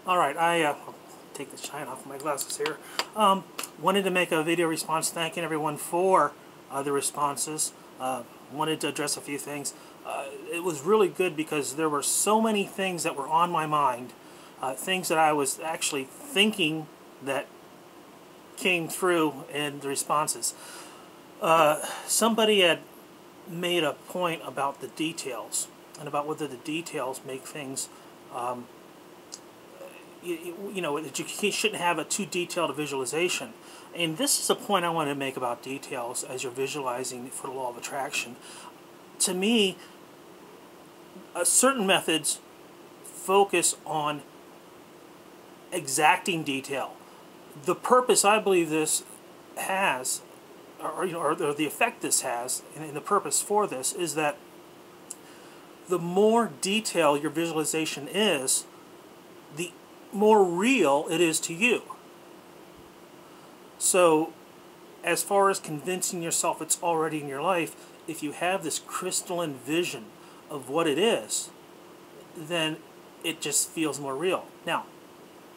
Alright, I'll take the shine off my glasses here. Wanted to make a video response thanking everyone for the responses. Wanted to address a few things. It was really good because there were so many things that were on my mind, things that I was actually thinking that came through in the responses. Somebody had made a point about the details and about whether the details make things you know, that you shouldn't have a too detailed visualization. And this is a point I want to make about details as you're visualizing for the law of attraction. To me, certain methods focus on exacting detail. The purpose I believe this has, or the effect this has, and the purpose for this, is that the more detailed your visualization is, the more real it is to you. So, as far as convincing yourself it's already in your life, if you have this crystalline vision of what it is, then it just feels more real. Now,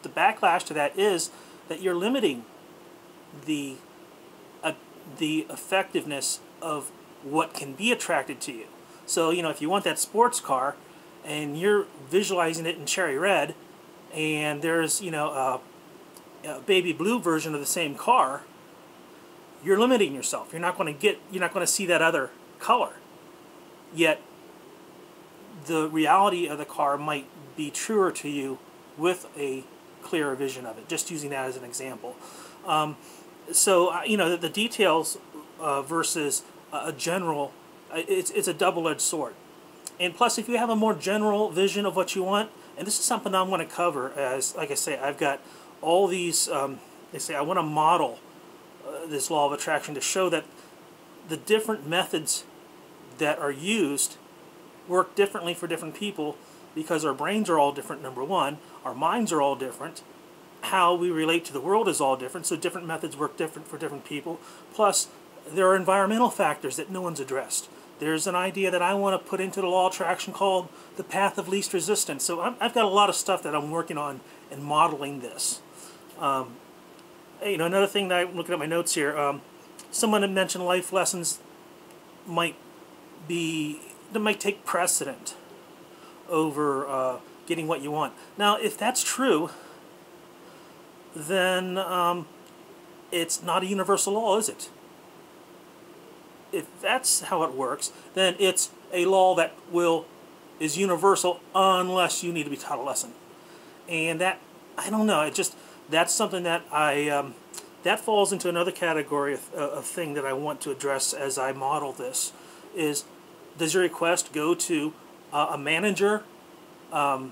the backlash to that is that you're limiting the effectiveness of what can be attracted to you. So, you know, if you want that sports car and you're visualizing it in cherry red, and there's, you know, a baby blue version of the same car, you're limiting yourself. You're not going to see that other color. Yet the reality of the car might be truer to you with a clearer vision of it. Just using that as an example. So you know, the details versus a general, it's a double-edged sword. And plus, if you have a more general vision of what you want, and this is something I'm going to cover, as, like I say, I've got all these, they say I want to model this law of attraction to show that the different methods that are used work differently for different people, because our brains are all different, number one, our minds are all different, how we relate to the world is all different, so different methods work different for different people, plus there are environmental factors that no one's addressed. There's an idea that I want to put into the law of attraction called the path of least resistance. So I've got a lot of stuff that I'm working on in modeling this. You know, another thing that I'm looking at my notes here, someone had mentioned life lessons might take precedent over getting what you want. Now, if that's true, then it's not a universal law, is it? If that's how it works, then it's a law that is universal unless you need to be taught a lesson. And that, I don't know, that's something that that falls into another category of thing that I want to address as I model this, is, does your request go to a manager, a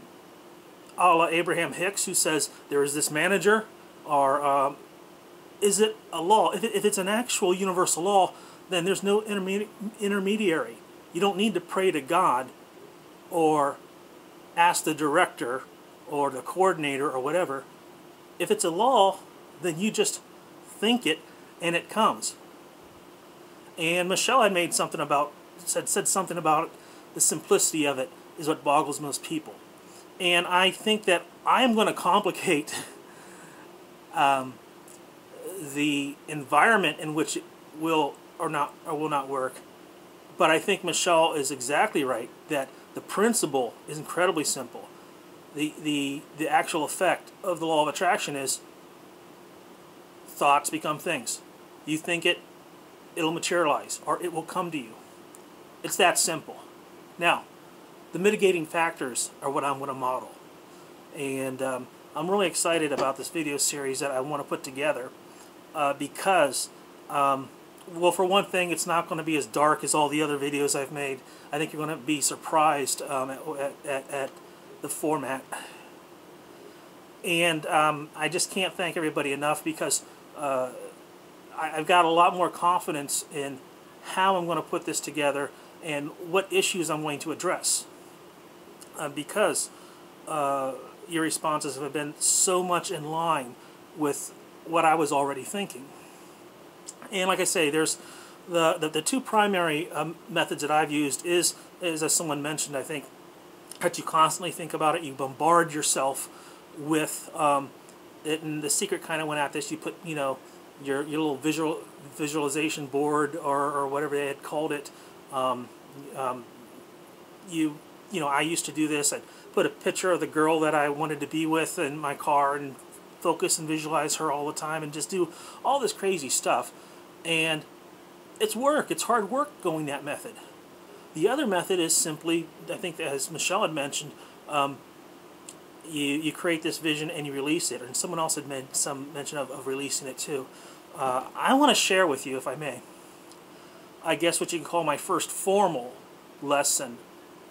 la Abraham Hicks, who says there is this manager, or is it a law? If it's an actual universal law, then there's no intermediary. You don't need to pray to God or ask the director or the coordinator or whatever. If it's a law, then you just think it and it comes. And Michelle had made something about, said something about the simplicity of it is what boggles most people. And I think that I am going to complicate the environment in which it will or will not work. But I think Michelle is exactly right that the principle is incredibly simple. The actual effect of the law of attraction is thoughts become things. You think it, it'll materialize, or it will come to you. It's that simple. Now, the mitigating factors are what I'm going to model. And I'm really excited about this video series that I want to put together because well, for one thing, it's not going to be as dark as all the other videos I've made. I think you're going to be surprised at the format. And I just can't thank everybody enough, because I've got a lot more confidence in how I'm going to put this together and what issues I'm going to address. Because your responses have been so much in line with what I was already thinking. And like I say, there's the two primary methods that I've used is, as someone mentioned, I think, that you constantly think about it. You bombard yourself with it, and the secret kind of went at this. You put, you know, your little visualization board, or whatever they had called it. You know, I used to do this. I'd put a picture of the girl that I wanted to be with in my car and focus and visualize her all the time and just do all this crazy stuff. And it's work. It's hard work going that method. The other method is simply, I think as Michelle had mentioned, you create this vision and you release it. And someone else had made some mention of releasing it too. I want to share with you, if I may, I guess what you can call my first formal lesson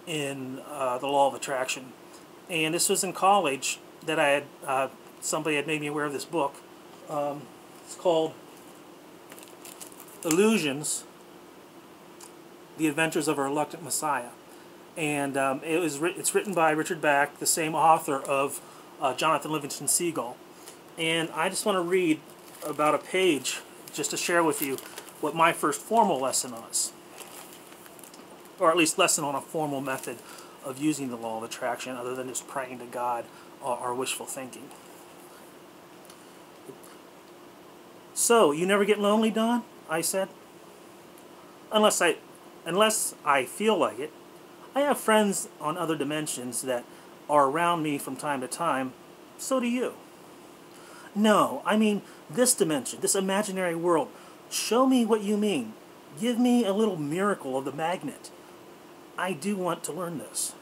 in the law of attraction. And this was in college that I had, somebody had made me aware of this book. It's called Illusions, The Adventures of a Reluctant Messiah. And it's written by Richard Bach, the same author of Jonathan Livingston Seagull. And I just want to read about a page just to share with you what my first formal lesson was. Or at least lesson on a formal method of using the law of attraction other than just praying to God or wishful thinking. So, you never get lonely, Don? I said. Unless I feel like it. I have friends on other dimensions that are around me from time to time. So do you. No, I mean this dimension, this imaginary world. Show me what you mean. Give me a little miracle of the magnet. I do want to learn this.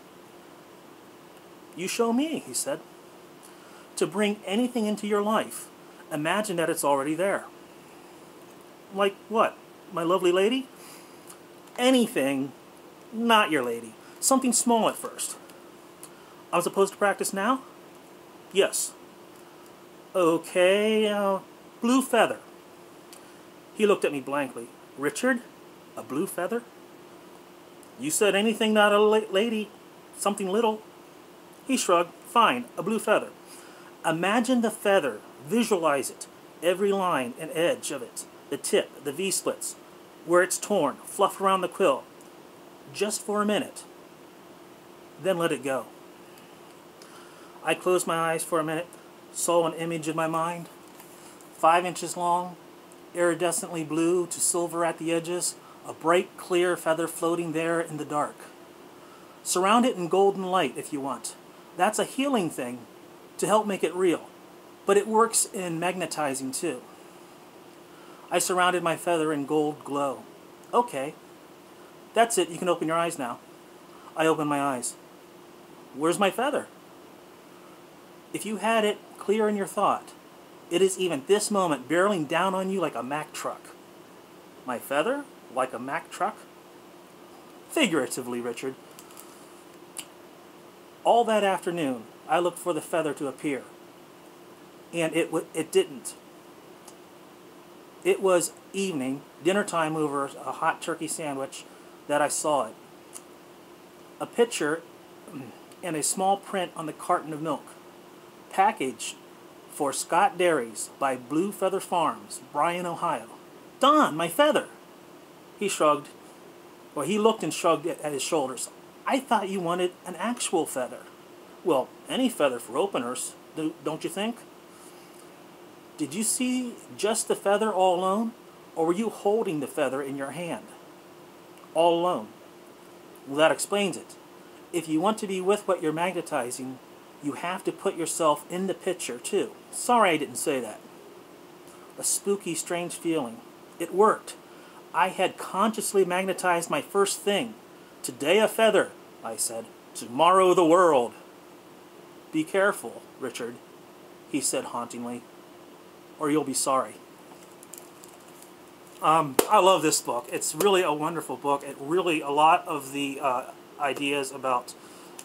You show me, he said. To bring anything into your life, imagine that it's already there. Like what? My lovely lady? Anything, not your lady. Something small at first. I'm supposed to practice now? Yes. Okay, blue feather. He looked at me blankly. Richard? A blue feather? You said anything not a lady, something little. He shrugged. Fine, a blue feather. Imagine the feather. Visualize it. Every line and edge of it. The tip, the V-splits. Where it's torn, fluffed around the quill. Just for a minute. Then let it go. I closed my eyes for a minute, saw an image in my mind. 5 inches long, iridescently blue to silver at the edges, a bright, clear feather floating there in the dark. Surround it in golden light if you want. That's a healing thing to help make it real, but it works in magnetizing too. I surrounded my feather in gold glow. Okay, that's it. You can open your eyes now. I opened my eyes. Where's my feather? If you had it clear in your thought, it is even this moment barreling down on you like a Mack truck. My feather? Like a Mack truck? Figuratively, Richard. All that afternoon, I looked for the feather to appear. And it didn't. It was evening, dinner time over a hot turkey sandwich, that I saw it. A picture and a small print on the carton of milk. Packaged for Scott Dairies by Blue Feather Farms, Bryan, Ohio. Don, my feather! He shrugged. Well, he looked and shrugged at his shoulders. I thought you wanted an actual feather. Well, any feather for openers, don't you think? Did you see just the feather all alone, or were you holding the feather in your hand? All alone. Well, that explains it. If you want to be with what you're magnetizing, you have to put yourself in the picture, too. Sorry I didn't say that. A spooky, strange feeling. It worked. I had consciously magnetized my first thing. Today a feather, I said. Tomorrow the world. Be careful, Richard, he said hauntingly, or you'll be sorry. I love this book. It's really a wonderful book. It really, a lot of the ideas about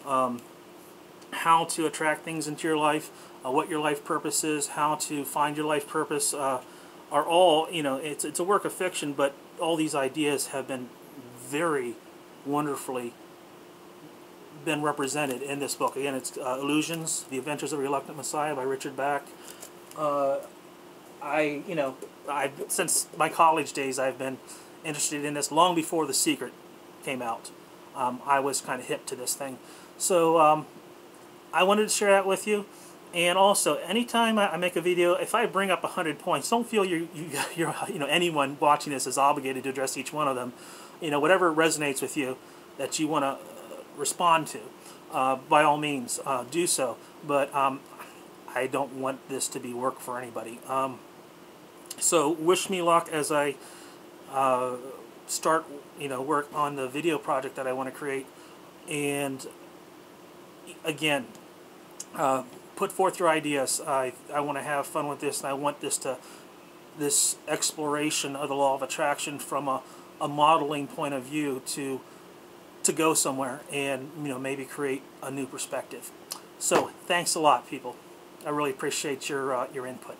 how to attract things into your life, what your life purpose is, how to find your life purpose, are all, you know, it's a work of fiction, but all these ideas have been very wonderfully been represented in this book. Again, it's Illusions, The Adventures of a Reluctant Messiah by Richard Bach. Since my college days, I've been interested in this long before The Secret came out. I was kind of hip to this thing. So I wanted to share that with you. And also, anytime I make a video, if I bring up 100 points, don't feel you're anyone watching this is obligated to address each one of them. Whatever resonates with you that you want to respond to, by all means, do so. But I don't want this to be work for anybody. So wish me luck as I start, work on the video project that I want to create. And again, put forth your ideas. I want to have fun with this, and I want this exploration of the law of attraction from a modeling point of view to go somewhere and maybe create a new perspective. So thanks a lot, people. I really appreciate your input.